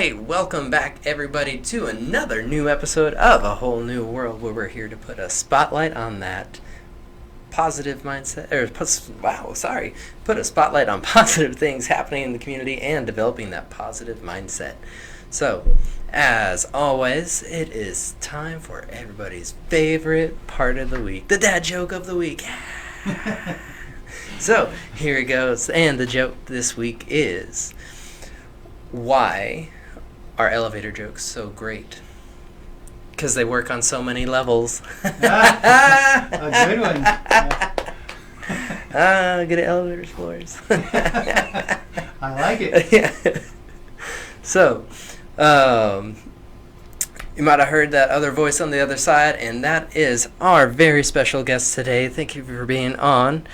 right, welcome back everybody to another new episode of A Whole New World, where we're here to put a spotlight on that positive mindset, put a spotlight on positive things happening in the community and developing that positive mindset. So, as always, it is time for everybody's favorite part of the week, the dad joke of the week. So, here it goes, and the joke this week is, why are elevator jokes so great? Because they work on so many levels. A good one. Good at elevator floors. I like it. Yeah. So, you might have heard that other voice on the other side, and that is our very special guest today. Thank you for being on.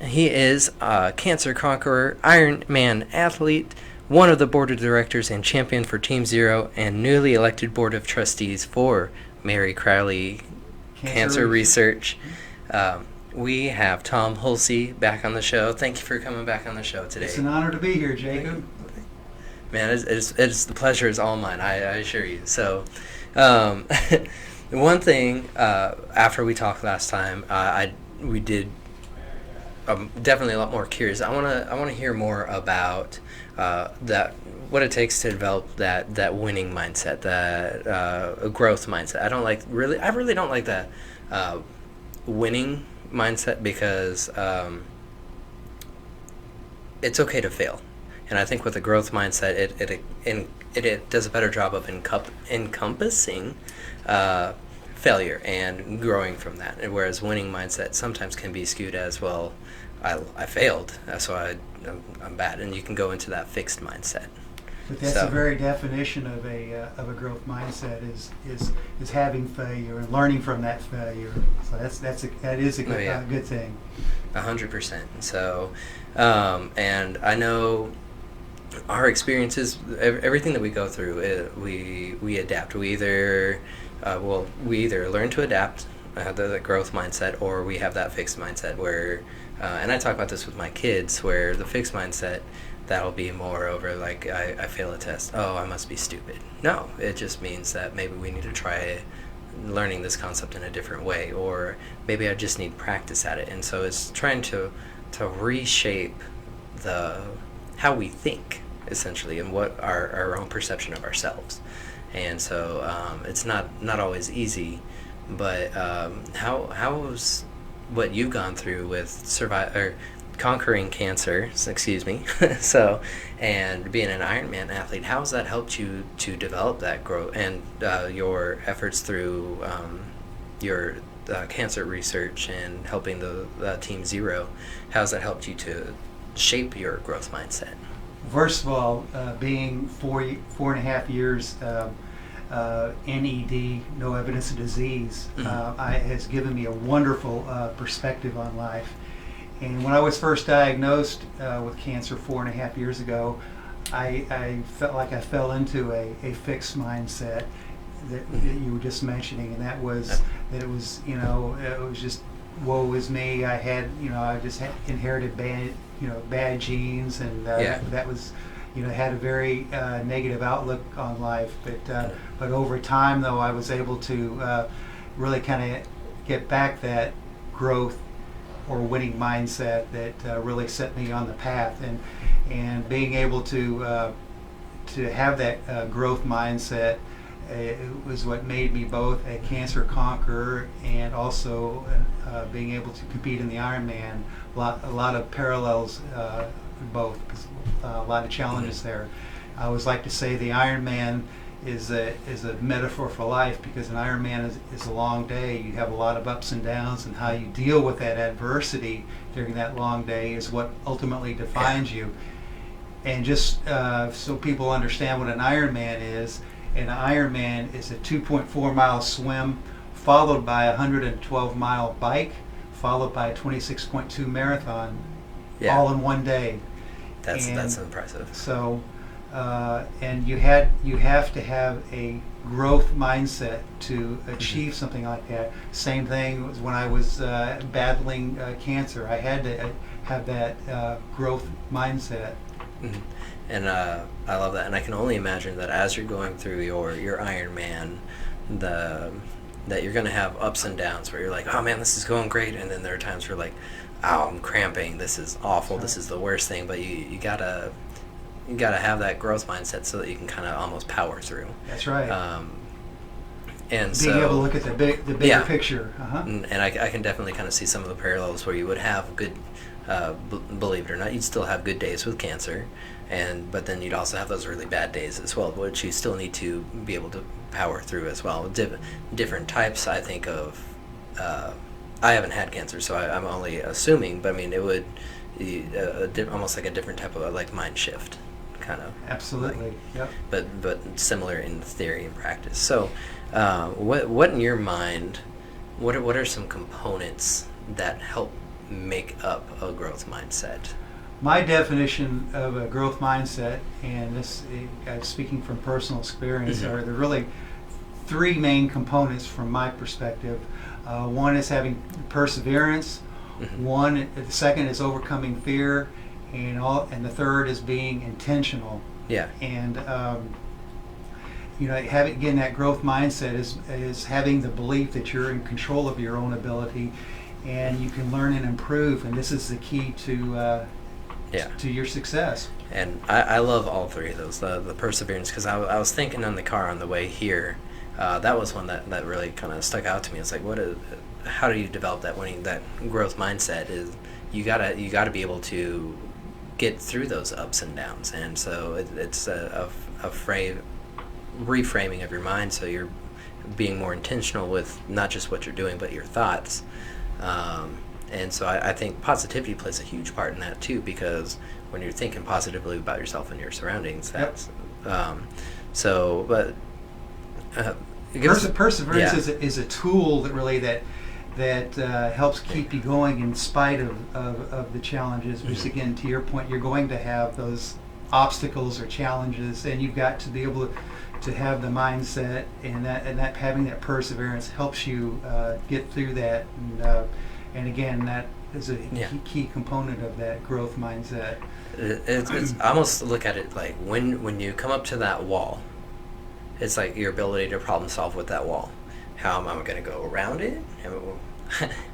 He is a cancer conqueror, Ironman athlete, one of the board of directors and champion for Team Zero, and newly elected board of trustees for Mary Crowley Cancer Research. We have Tom Hulsey back on the show. Thank you for coming back on the show today. It's an honor to be here, Jacob. Man, it's the pleasure is all mine, I assure you. So, one thing, after we talked last time, we did. I'm definitely a lot more curious. I want to hear more about that, what it takes to develop that winning mindset, that growth mindset. I really don't like that winning mindset, because it's okay to fail, and I think with a growth mindset, it does a better job of encompassing failure and growing from that. And whereas winning mindset sometimes can be skewed as, well, I failed, so I'm bad, and you can go into that fixed mindset. But that's the very definition of a growth mindset is having failure and learning from that failure. So that is a good good thing. 100%. So, and I know our experiences, everything that we go through, we adapt. We either learn to adapt the growth mindset, or we have that fixed mindset where, and I talk about this with my kids, where the fixed mindset, that'll be more over like, I fail a test, oh, I must be stupid. No, it just means that maybe we need to try learning this concept in a different way, or maybe I just need practice at it. And so it's trying to reshape how we think, essentially, and what our own perception of ourselves. And so it's not always easy, but how was what you've gone through with conquering cancer, so, and being an Ironman athlete, how has that helped you to develop that growth and your efforts through your cancer research and helping the Team Zero? How has that helped you to shape your growth mindset? First of all, being 4.5 years NED, no evidence of disease, has given me a wonderful perspective on life. And when I was first diagnosed with cancer 4.5 years ago, I felt like I fell into a fixed mindset that you were just mentioning, and that was that it was just woe is me. I just had inherited bad genes, and that was had a very negative outlook on life. But over time, though, I was able to really kind of get back that growth or winning mindset that really set me on the path, and being able to have that growth mindset was what made me both a cancer conqueror and also being able to compete in the Ironman. A lot of parallels, both, a lot of challenges there. I always like to say the Ironman is a metaphor for life, because an Ironman is a long day. You have a lot of ups and downs, and how you deal with that adversity during that long day is what ultimately defines you. And just so people understand what an Ironman is a 2.4 mile swim, followed by a 112 mile bike, followed by a 26.2 marathon, all in one day. That's impressive. So, and you have to have a growth mindset to achieve something like that. Same thing was when I was battling cancer. I had to have that growth mindset Mhm. And I love that, and I can only imagine that as you're going through your Ironman, the that you're gonna have ups and downs where you're like, oh man, this is going great, and then there are times where like, oh, I'm cramping, this is awful, That's this right. is the worst thing. But you gotta have that growth mindset so that you can kind of almost power through. That's right. Um, and Being able to so look at the bigger yeah, picture. Uh-huh. and I can definitely kind of see some of the parallels where you would have good, believe it or not, you'd still have good days with cancer, but then you'd also have those really bad days as well, which you still need to be able to power through as well. Different types, I think of. I haven't had cancer, so I'm only assuming, but I mean, it would almost like a different type of like mind shift, kind of. Absolutely. Like, Yep. but similar in theory and practice. So, what in your mind, what are some components that help make up a growth mindset? My definition of a growth mindset, and this, I'm speaking from personal experience, Mhm. are there really three main components from my perspective. One is having perseverance. Mhm. The second is overcoming fear, and the third is being intentional. Yeah. And having again that growth mindset is having the belief that you're in control of your own ability, and you can learn and improve. And this is the key Yeah. to your success. And I love all three of those. The perseverance, because I was thinking on the car on the way here, that was one that really kind of stuck out to me. It's like, how do you develop that growth mindset? Is you gotta be able to get through those ups and downs, and so it's reframing of your mind, so you're being more intentional with not just what you're doing but your thoughts. And so I think positivity plays a huge part in that too, because when you're thinking positively about yourself and your surroundings, Yep. that's so. But give us Perseverance yeah. is a tool that helps keep you going in spite of the challenges. Which Mhm. again, to your point, you're going to have those obstacles or challenges, and you've got to be able to have the mindset, and that having that perseverance helps you get through that. And again, that is a Yeah. key component of that growth mindset. It's I almost look at it like when you come up to that wall, it's like your ability to problem solve with that wall. How am I going to go around it?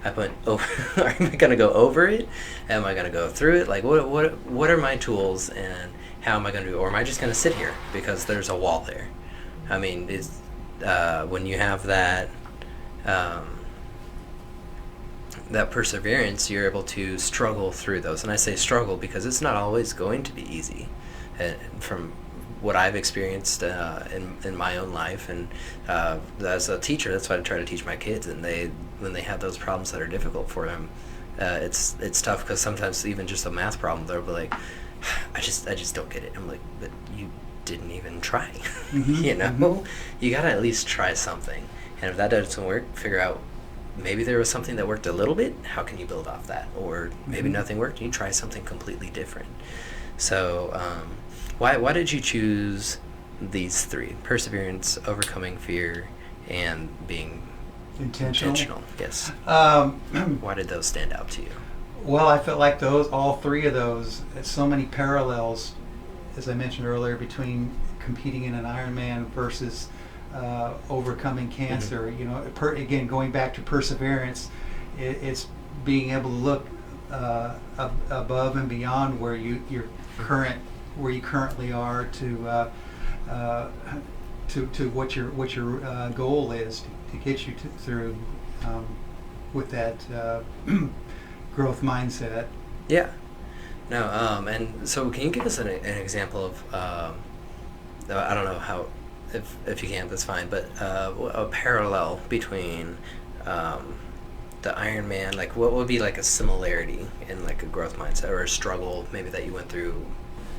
I went over. Am I going to go over it? Am I going to go through it? Like what are my tools, and how am I going to do it? Or am I just going to sit here because there's a wall there? I mean, it's when you have um, that perseverance, you're able to struggle through those. And I say struggle because it's not always going to be easy. From what I've experienced in my own life, and as a teacher, that's what I try to teach my kids. And when they have those problems that are difficult for them, it's tough, because sometimes even just a math problem, they'll be like, I just don't get it. I'm like, but you didn't even try. Mm-hmm. You know, Mm-hmm. you gotta at least try something. And if that doesn't work, figure out maybe there was something that worked a little bit. How can you build off that? Or maybe Mm-hmm. nothing worked, and you try something completely different. So, why did you choose these three: perseverance, overcoming fear, and being intentional? Yes. Why did those stand out to you? Well, I felt like all three of those, so many parallels, as I mentioned earlier, between competing in an Ironman versus overcoming cancer. Again, going back to perseverance, it's being able to look above and beyond where you currently are to what your goal is to get you through with that growth mindset. Yeah. No. And so, can you give us an example of? I don't know how. If you can't, that's fine. But a parallel between the Ironman, like what would be like a similarity in like a growth mindset, or a struggle maybe that you went through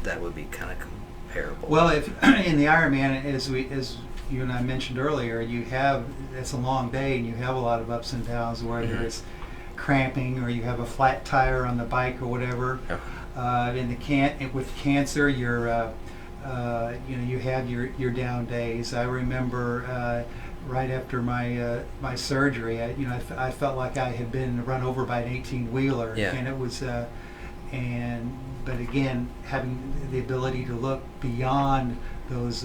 that would be kind of comparable? Well, if in the Ironman, as you and I mentioned earlier, it's a long day, and you have a lot of ups and downs, whether Mhm. it's cramping or you have a flat tire on the bike or whatever. With cancer, you have your down days. I remember right after my surgery, I felt like I had been run over by an 18-wheeler, Yeah. and it was but again, having the ability to look beyond those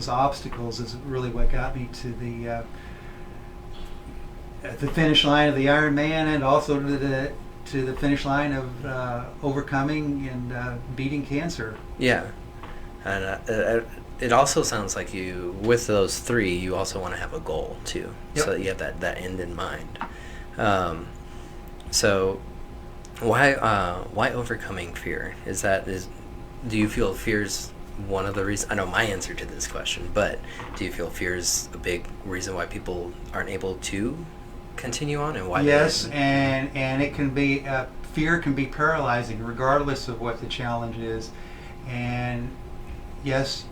obstacles is really what got me to the finish line of the Ironman, and also to the finish line of overcoming and beating cancer. Yeah, and it also sounds like you, with those three, you also want to have a goal too. Yep. So that you have that end in mind. So why overcoming fear? Do you feel fear's one of the reasons? I know my answer to this question, but do you feel fear is a big reason why people aren't able to continue on, and why? Yes, and it can be fear can be paralyzing regardless of what the challenge is, and yes,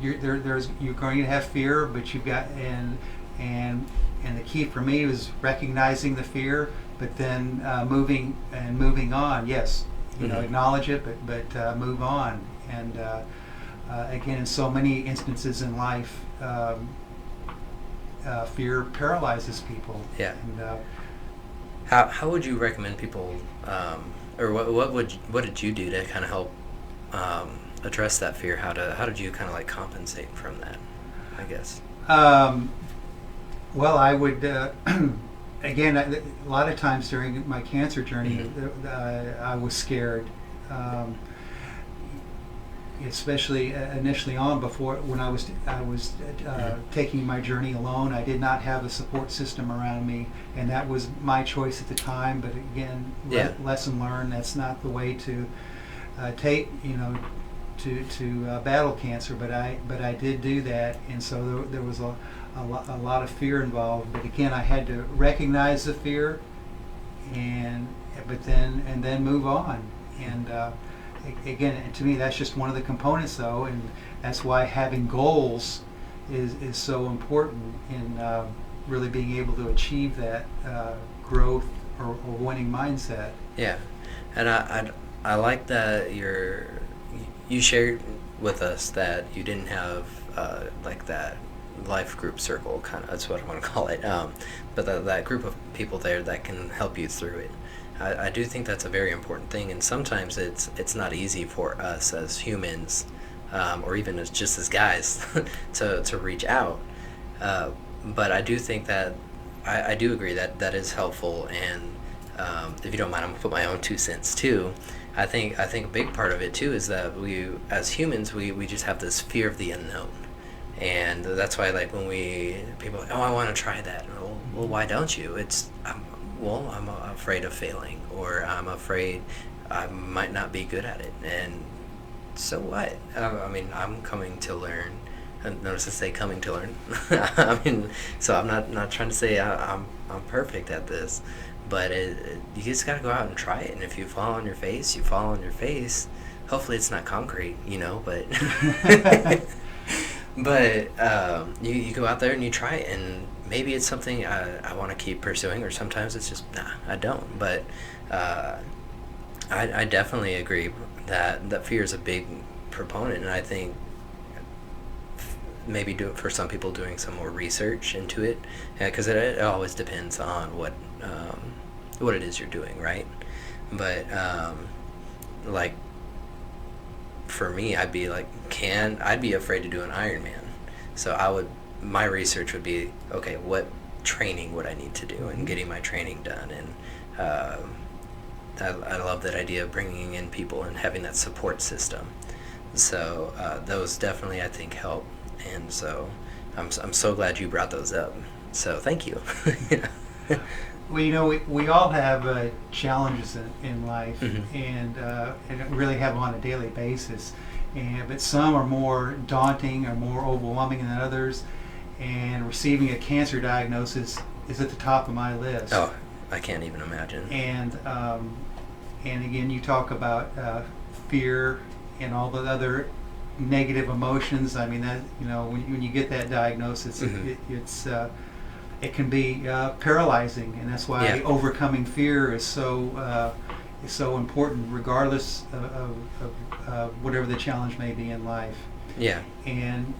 you're going to have fear, but you've got and the key for me was recognizing the fear, but then moving on. Yes, acknowledge it, but move on. And again, in so many instances in life, fear paralyzes people. Yeah. And, how would you recommend people, or what did you do to kind of help address that fear? How did you kind of like compensate from that, I guess? Well, I would again, a lot of times during my cancer journey, I was scared, especially initially on, when I was taking my journey alone. I did not have a support system around me, and that was my choice at the time. But again, lesson learned. That's not the way to to battle cancer. But I did do that, and so there was a lot of fear involved. But again, I had to recognize the fear, and then move on. And again, to me, that's just one of the components, though, and that's why having goals is so important in really being able to achieve that growth or winning mindset. Yeah, and I like that you shared with us that you didn't have like that life group circle, kind of, that's what I want to call it, but that group of people there that can help you through it. I do think that's a very important thing, and sometimes it's not easy for us as humans, or even just as guys, to reach out. But I do think that I do agree that is helpful, and if you don't mind, I'm gonna put my own 2 cents too. I think a big part of it too is that we, as humans, we just have this fear of the unknown, and that's why, like, when people are like, oh, I want to try that. Well, why don't you? I'm afraid of failing, or I'm afraid I might not be good at it, and so what? I mean, I'm coming to learn. And notice I say coming to learn. I mean, so I'm not trying to say I'm perfect at this, but you just gotta go out and try it. And if you fall on your face, you fall on your face. Hopefully, it's not concrete, but but you go out there and you try it, and maybe it's something I want to keep pursuing, or sometimes it's just, nah, I don't. But I definitely agree that fear is a big proponent, and I think maybe for some people doing some more research into it, because it always depends on what it is you're doing, right? But like, for me, I'd be afraid to do an Ironman, so my research would be, okay, what training would I need to do, and getting my training done. And I love that idea of bringing in people and having that support system. So those definitely, I think, help. And so I'm so glad you brought those up. So thank you. Well, we all have challenges in life, and really have them on a daily basis. But some are more daunting or more overwhelming than others. And receiving a cancer diagnosis is at the top of my list. Oh, I can't even imagine. And again, you talk about fear and all the other negative emotions. I mean, that when you get that diagnosis, it can be paralyzing, and that's why overcoming fear is so important, regardless of whatever the challenge may be in life. Yeah. And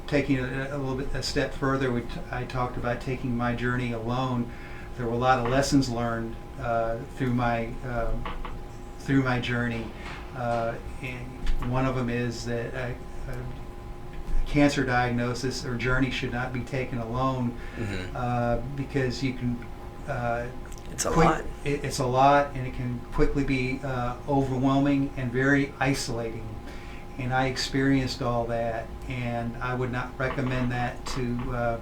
taking it a step further, I talked about taking my journey alone. There were a lot of lessons learned through my through my journey. And one of them is that a cancer diagnosis or journey should not be taken alone, because you can. It's a lot. It's a lot, and it can quickly be overwhelming and very isolating. And I experienced all that, and I would not recommend that to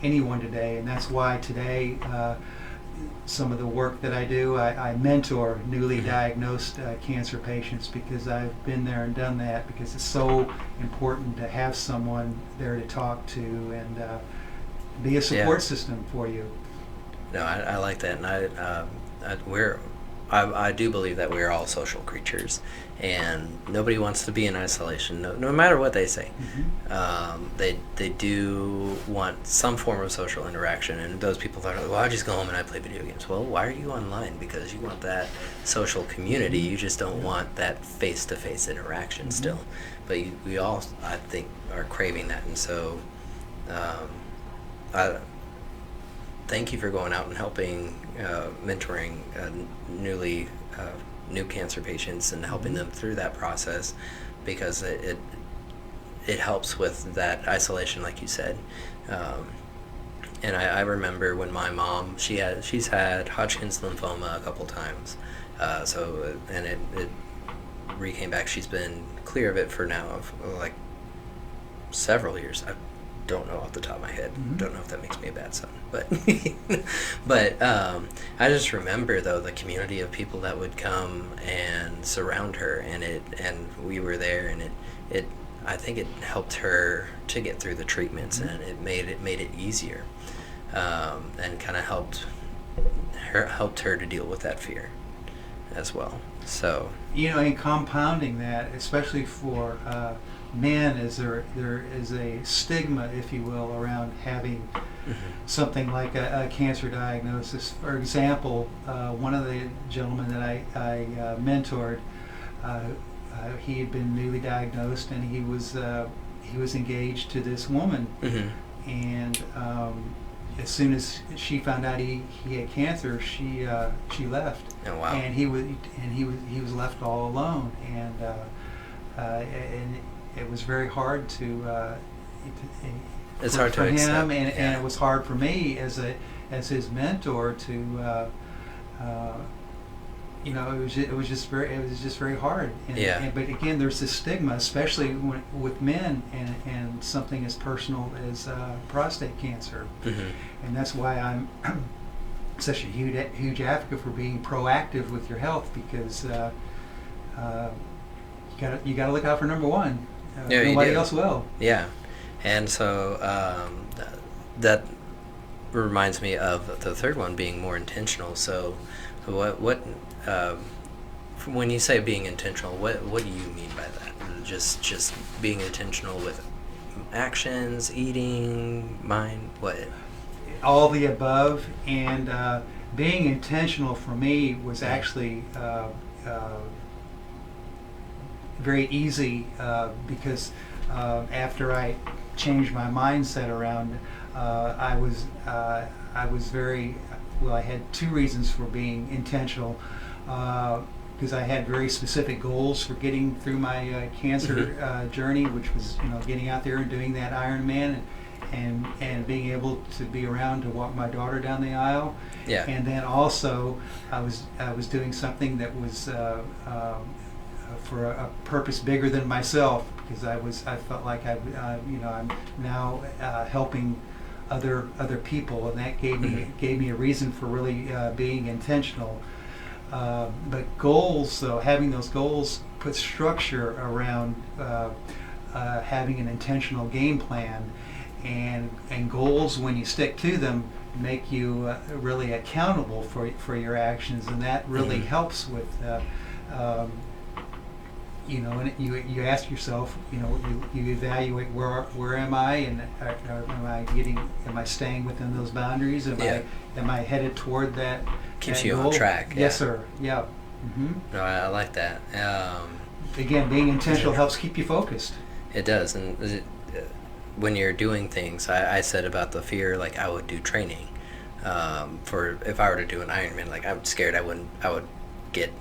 anyone today. And that's why today, some of the work that I do, I mentor newly diagnosed cancer patients, because I've been there and done that, because it's so important to have someone there to talk to and be a support system for you. No, I like that, and I do believe that we're all social creatures, and nobody wants to be in isolation, no matter what they say. They do want some form of social interaction, and those people are like, well, I just go home and I play video games. Well, why are you online? Because you want that social community. You just don't want that face-to-face interaction still. But we all, I think, are craving that, and so thank you for going out and helping, mentoring new cancer patients and helping them through that process, because it helps with that isolation, like you said. And I remember when my mom, she's had Hodgkin's lymphoma a couple times, and it came back. She's been clear of it for now, like several years. I don't know off the top of my head. Don't know if that makes me a bad son, but I just remember, though, the community of people that would come and surround her, and we were there, and it I think it helped her to get through the treatments, and it made it easier, and kind of helped her to deal with that fear as well. So, and compounding that, especially for men, is there is a stigma, if you will, around having something like a cancer diagnosis. For example, one of the gentlemen that I mentored, he had been newly diagnosed, and he was engaged to this woman, and as soon as she found out he had cancer, she left. Oh, wow. And he was left all alone, and it was very hard to. It's hard for to him, accept, and it was hard for me as his mentor to. It was just very hard. But again, there's this stigma, especially with men, and something as personal as prostate cancer, and that's why I'm such a huge advocate for being proactive with your health, because you gotta look out for number one. Nobody else will. Yeah, and so that reminds me of the third one, being more intentional. So what when you say being intentional, what do you mean by that? Just being intentional with actions, eating, mind, what? All the above, and being intentional for me was actually very easy, because after I changed my mindset around, I was very well. I had two reasons for being intentional, because I had very specific goals for getting through my cancer journey, which was getting out there and doing that Ironman, and being able to be around to walk my daughter down the aisle. Yeah. And then also I was doing something that was for a purpose bigger than myself, because I felt like I'm now helping other people, and that gave me a reason for really being intentional. But goals, though, having those goals put structure around having an intentional game plan, and goals, when you stick to them, make you really accountable for your actions, and that really helps with and you ask yourself, you evaluate where am I, and am I staying within those boundaries? Am I headed toward that? Keeps that you goal? on track. Yes, sir. Yeah. No, I like that. Again, being intentional helps keep you focused. It does, and when you're doing things, I said about the fear, like I would do training for if I were to do an Ironman, like I'm scared I would get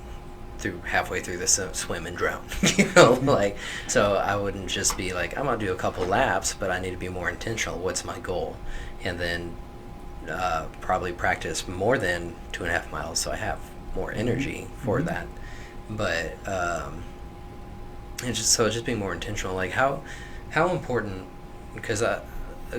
halfway through the swim and drown. You know, like, so I wouldn't just be like, I'm gonna do a couple laps, but I need to be more intentional. What's my goal? And then probably practice more than 2.5 miles, so I have more energy for that. But and just being more intentional, like how important, because a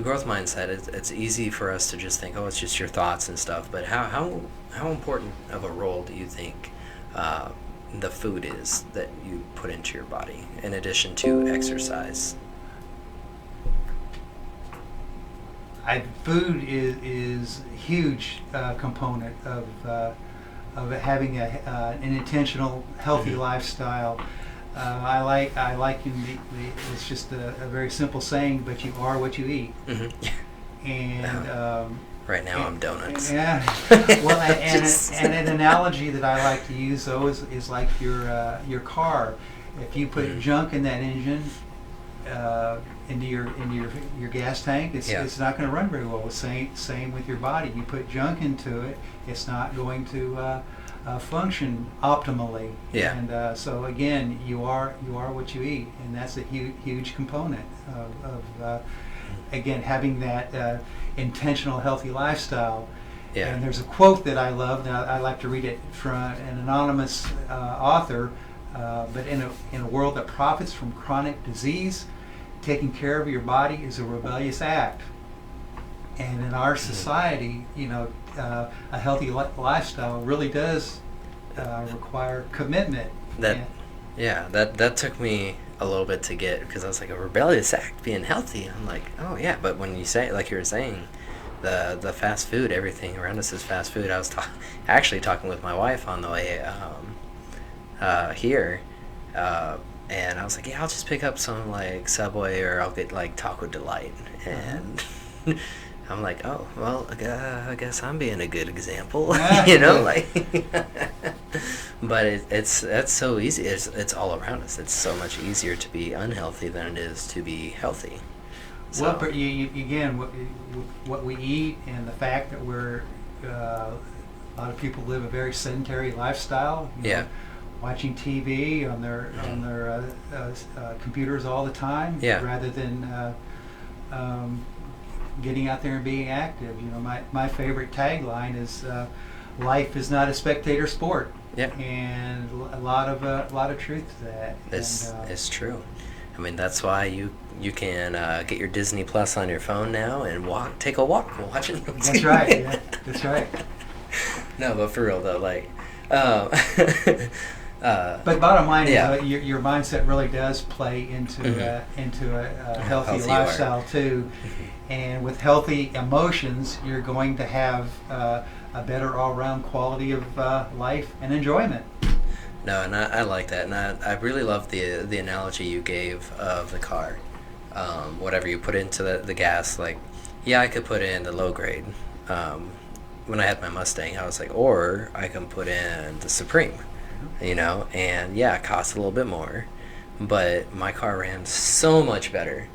growth mindset, it's easy for us to just think, oh, it's just your thoughts and stuff. But how important of a role do you think the food is that you put into your body in addition to exercise? Food is a huge component of having an intentional, healthy lifestyle. I like it's just a very simple saying, but you are what you eat. And right now I'm donuts. Yeah. Well, and an analogy that I like to use though is like your car. If you put junk in that engine, into your gas tank, it's not going to run very well. Same with your body. You put junk into it, it's not going to function optimally. Yeah. And so again, you are what you eat, and that's a huge component of again having that intentional, healthy lifestyle. Yeah. And there's a quote that I love. Now I like to read it from an anonymous author. But in a world that profits from chronic disease, taking care of your body is a rebellious act. And in our society, a healthy lifestyle really does require commitment. That took me a little bit to get, because I was like, a rebellious act, being healthy. I'm like, oh yeah, but when you say it, like you were saying, the fast food, everything around us is fast food. I was actually talking with my wife on the way here, and I was like, yeah, I'll just pick up some like Subway, or I'll get like Taco Delight, and I'm like, oh well, I guess I'm being a good example. Like but that's so easy. It's all around us. It's so much easier to be unhealthy than it is to be healthy. So. Well, again, what we eat, and the fact that a lot of people live a very sedentary lifestyle. Yeah. Watching TV on their computers all the time, rather than getting out there and being active. My favorite tagline is "Life is not a spectator sport." Yeah. And a lot of truth to that. It's true. I mean, that's why you can get your Disney Plus on your phone now and take a walk and watch it. That's right. Yeah, that's right. No, but for real though, like. But bottom line is your mindset really does play into a healthy lifestyle too, and with healthy emotions, you're going to have a better all-round quality of life and enjoyment. No, and I like that, and I really love the analogy you gave of the car. Whatever you put into the gas, like, yeah, I could put in the low grade. When I had my Mustang, I was like, or I can put in the Supreme. And yeah, it costs a little bit more, but my car ran so much better,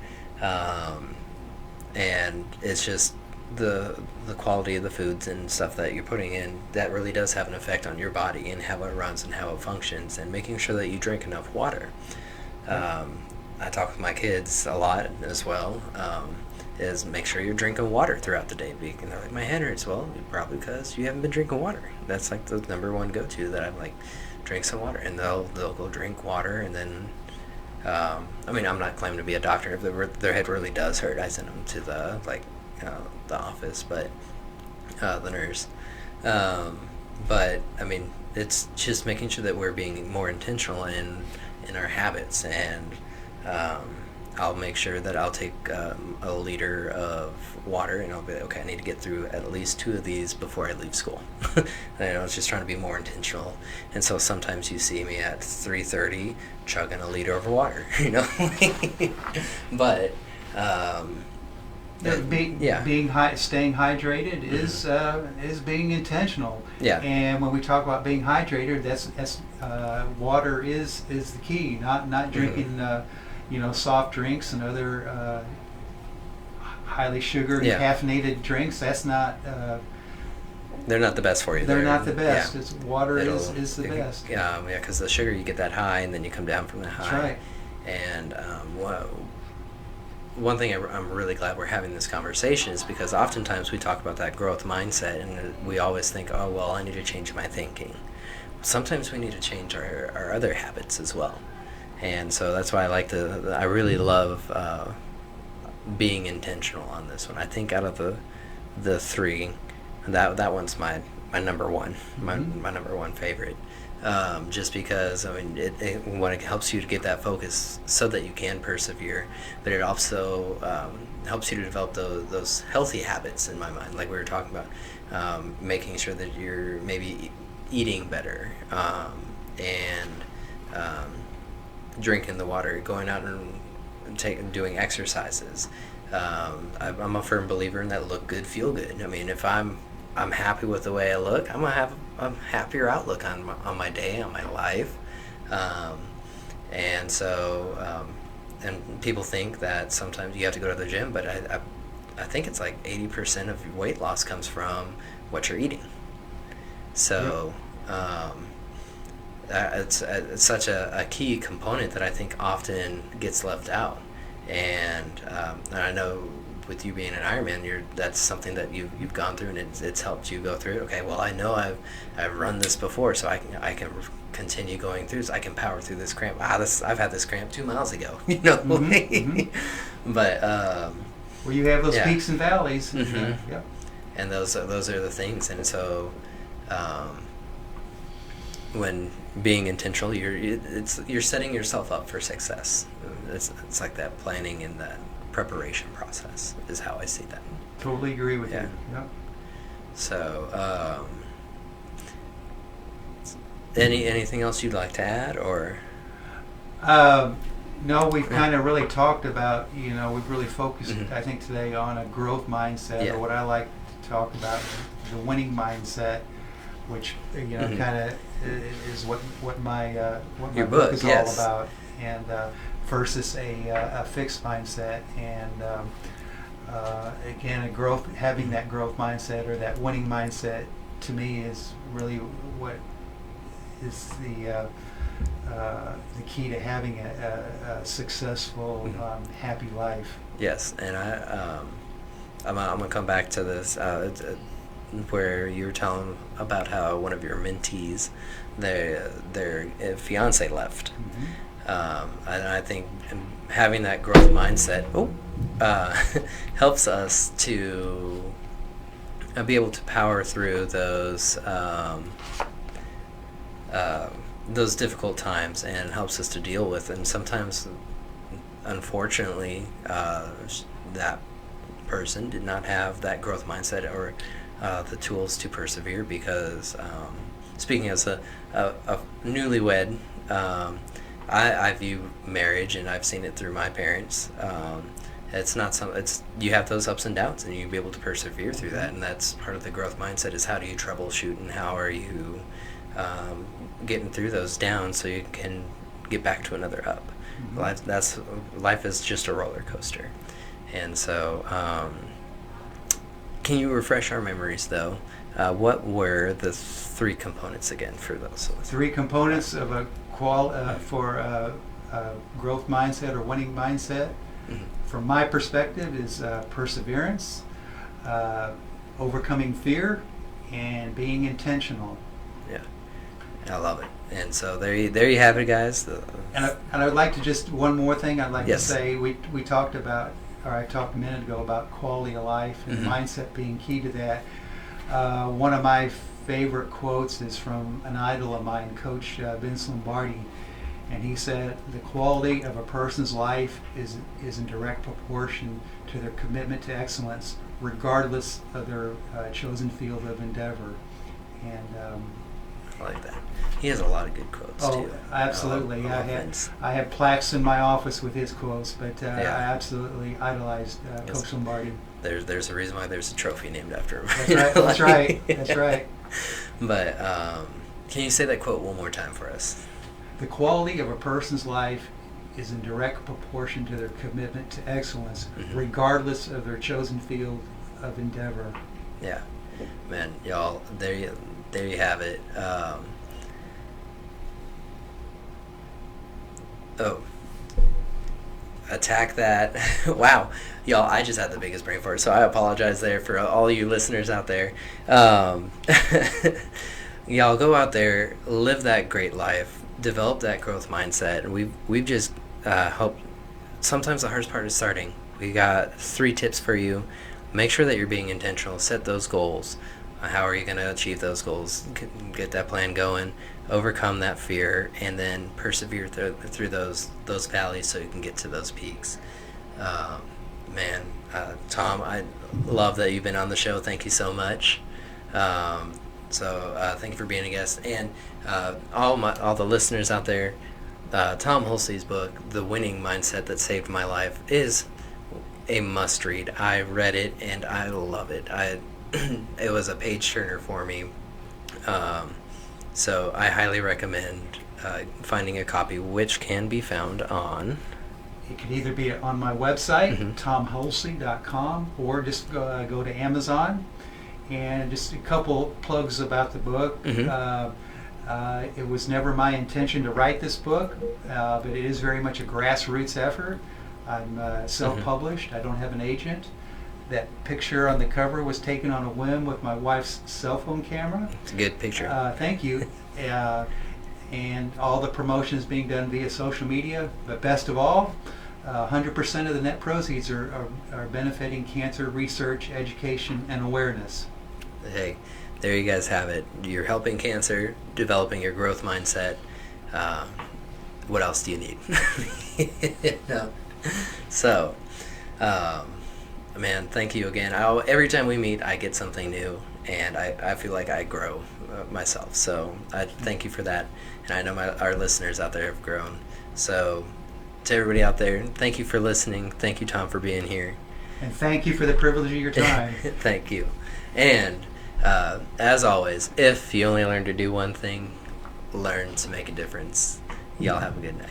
and it's just the quality of the foods and stuff that you're putting in that really does have an effect on your body and how it runs and how it functions, and making sure that you drink enough water. I talk with my kids a lot as well, is make sure you're drinking water throughout the day. And they're like, my head hurts. Well, probably because you haven't been drinking water. That's like the number one go-to that I'm like, drink some water, and they'll go drink water, and then I mean, I'm not claiming to be a doctor. If their head really does hurt, I send them to the office, but the nurse. But I mean, it's just making sure that we're being more intentional in our habits, and I'll make sure that I'll take a liter of water, and I'll be like, okay, I need to get through at least 2 of these before I leave school. It's just trying to be more intentional. And so sometimes you see me at 3:30 chugging a liter of water, But staying hydrated is being intentional. Yeah. And when we talk about being hydrated, that's water is the key. Not drinking soft drinks and other highly sugared and caffeinated drinks. That's not they're not the best for you. They're not the best. Yeah. It's water is the best. Yeah, because the sugar, you get that high, and then you come down from that high. That's right. And one thing I'm really glad we're having this conversation is because oftentimes we talk about that growth mindset, and we always think, oh, well, I need to change my thinking. Sometimes we need to change our other habits as well. And so that's why I really love being intentional on this one. I think out of the three, that one's my number one, my number one favorite. Just because, I mean, it helps you to get that focus so that you can persevere, but it also helps you to develop those healthy habits, in my mind, like we were talking about, making sure that you're maybe eating better, and drinking the water, going out and doing exercises. I'm a firm believer in that look good, feel good. I mean, if I'm happy with the way I look, I'm gonna have a happier outlook on my day, on my life, and so and people think that sometimes you have to go to the gym, but I think it's like 80% of your weight loss comes from what you're eating. So it's such a key component that I think often gets left out, and I know with you being an Ironman, that's something that you've gone through, and it's helped you go through it. Okay, well, I know I've run this before, so I can continue going through. So I can power through this cramp. I've had this cramp 2 miles ago, you know. But well, you have those peaks and valleys. Yep. And those are the things, and so when being intentional, you're setting yourself up for success. It's like that planning and that preparation process is how I see that. Totally agree with you. Yeah. So, anything else you'd like to add, or? No, we've kind of really talked about, we've really focused, I think, today on a growth mindset, or what I like to talk about, the winning mindset, which, kind of is what my book is all about, and versus a fixed mindset, and again, having that growth mindset or that winning mindset, to me, is really what is the key to having a successful, happy life. Yes, and I'm gonna come back to this where you were telling about how one of your mentees, their fiance left. And I think having that growth mindset helps us to be able to power through those difficult times, and helps us to deal with. And sometimes, unfortunately, that person did not have that growth mindset or the tools to persevere, because speaking as a newlywed, I view marriage, and I've seen it through my parents. You have those ups and downs, and you be able to persevere through that, and that's part of the growth mindset. Is how do you troubleshoot, and how are you getting through those downs so you can get back to another up. Life is just a roller coaster, and so can you refresh our memories though? What were the three components again for those? Three components of a growth mindset or winning mindset, from my perspective, is perseverance, overcoming fear, and being intentional. Yeah, I love it. And so there you have it, guys. And I would like to just one more thing. I'd like to say we talked about, or I talked a minute ago about quality of life and mindset being key to that. One of my favorite quotes is from an idol of mine, Coach Vince Lombardi, and he said, "The quality of a person's life is in direct proportion to their commitment to excellence, regardless of their chosen field of endeavor." And I like that. He has a lot of good quotes too. Absolutely. I have plaques in my office with his quotes, but I absolutely idolized Coach Lombardi. There's a reason why there's a trophy named after him. That's right. That's right. That's right. But can you say that quote one more time for us? The quality of a person's life is in direct proportion to their commitment to excellence, regardless of their chosen field of endeavor. Yeah. Man, y'all, there you have it. Oh, attack that. Wow, y'all, I just had the biggest brain fart, so I apologize there for all you listeners out there. Y'all, go out there, live that great life, develop that growth mindset, and we've just helped. Sometimes the hardest part is starting. We got 3 tips for you. Make sure that you're being intentional. Set those goals. How are you going to achieve those goals? Get that plan going. Overcome that fear, and then persevere through those valleys so you can get to those peaks. Man, Tom, I love that you've been on the show. Thank you so much. Thank you for being a guest, and all the listeners out there. Tom Hulsey's book, The Winning Mindset That Saved My Life, is a must read. I read it and I love it. It was a page turner for me. So I highly recommend finding a copy, which can be found on. It can either be on my website, tomhulsey.com, or just go to Amazon. And just a couple plugs about the book. It was never my intention to write this book, but it is very much a grassroots effort. I'm self-published. I don't have an agent. That picture on the cover was taken on a whim with my wife's cell phone camera. It's a good picture. Thank you. And all the promotions being done via social media. But best of all, 100% of the net proceeds are benefiting cancer research, education, and awareness. Hey, there you guys have it. You're helping cancer, developing your growth mindset. What else do you need? No. So, man, thank you again. Every time we meet, I get something new, and I feel like I grow myself. So I thank you for that, and I know our listeners out there have grown. So to everybody out there, thank you for listening. Thank you, Tom, for being here. And thank you for the privilege of your time. Thank you. And as always, if you only learn to do one thing, learn to make a difference. Y'all have a good night.